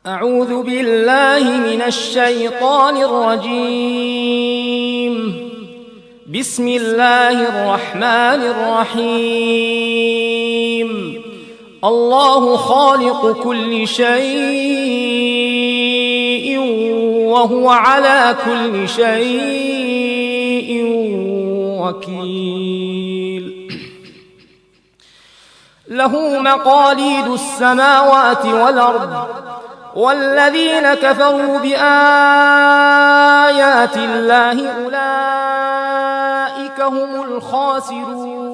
أعوذ بالله من الشيطان الرجيم. بسم الله الرحمن الرحيم. الله خالق كل شيء وهو على كل شيء وكيل. له مقاليد السماوات والأرض، والذين كفروا بآيات الله أولئك هم الخاسرون.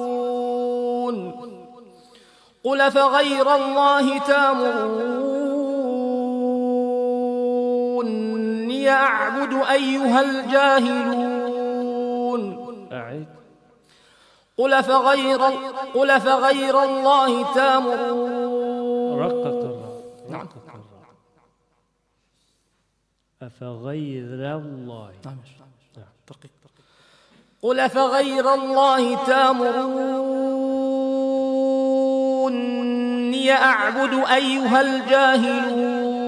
قل فغير الله تأمروني أعبد أيها الجاهلون. قل فغير الله تأمرون. نعم. أفغير الله. قل فغير الله تأمروني أعبد أيها الجاهلون.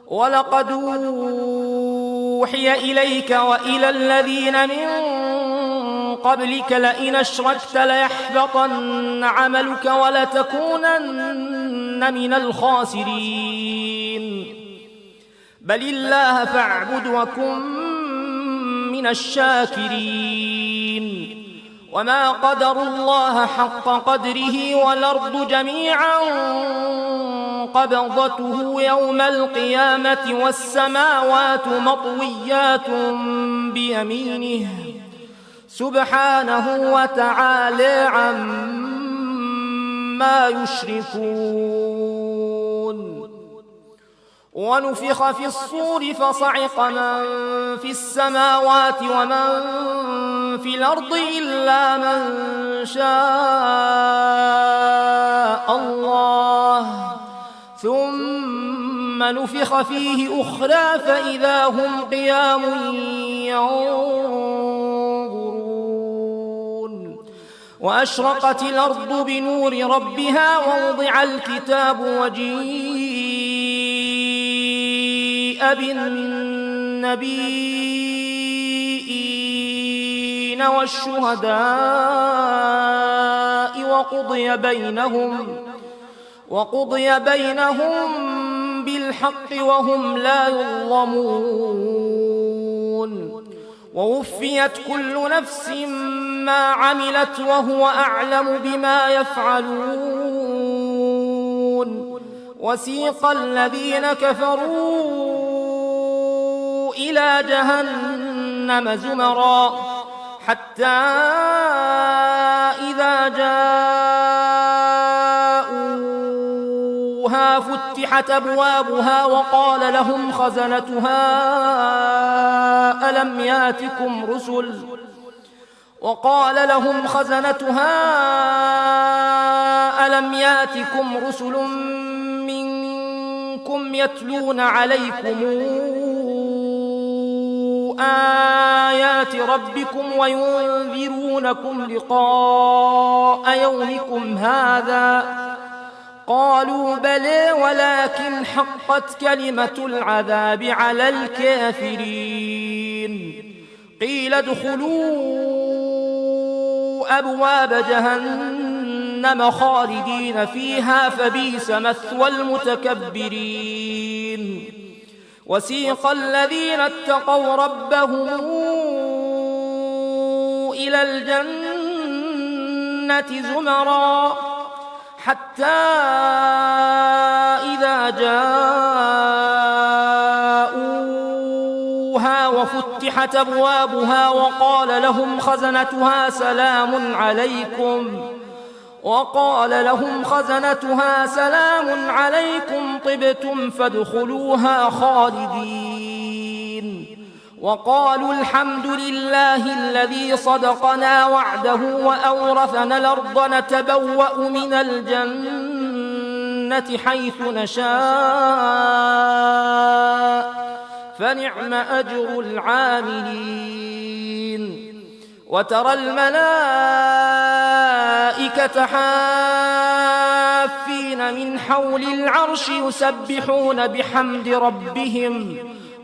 ولقد أوحي إليك وإلى الذين من قبلك لئن أشركت ليحبطن عملك ولتكونن من الخاسرين. بل الله فاعبد وكن من الشاكرين. وما قدروا الله حق قدره والأرض جميعا قبضته يوم القيامة والسماوات مطويات بيمينه سبحانه وتعالى عما يشركون. ونفخ في الصور فصعق من في السماوات ومن في الأرض إلا من شاء الله، ثم نفخ فيه أخرى فإذا هم قيام ينظرون. وأشرقت الأرض بنور ربها ووضع الكتاب وجيء بالنبيين والشهداء وقضي بينهم بالحق وهم لا يظلمون. ووفيت كل نفس ما عملت وهو أعلم بما يفعلون. وسيق الذين كفروا إلى جهنم زمرا حتى إذا جاءوها فتحت أبوابها وقال لهم خزنتها ألم ياتكم رسل منكم يتلون عليكم آيات ربكم وينذرونكم لقاء يومكم هذا؟ قالوا بلى ولكن حقت كلمة العذاب على الكافرين. قيل ادخلوا أبواب جهنم خالدين فيها فبئس مثوى المتكبرين. وسيق الذين اتقوا ربهم إلى الجنة زمرا حتى إذا جاءوها وفتحت أبوابها وقال لهم خزنتها سلام عليكم طبتم فادخلوها خالدين. وقالوا الحمد لله الذي صدقنا وعده وأورثنا الأرض نتبوأ من الجنة حيث نشاء فنعم أجر العاملين. وترى الملائكة حافين والملائكين من حول العرش يسبحون بحمد ربهم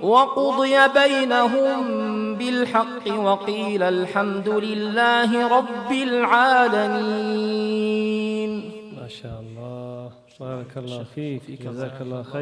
وقضي بينهم بالحق وقيل الحمد لله رب العالمين. ما شاء الله، بارك الله فيك، جزاك الله خيرا.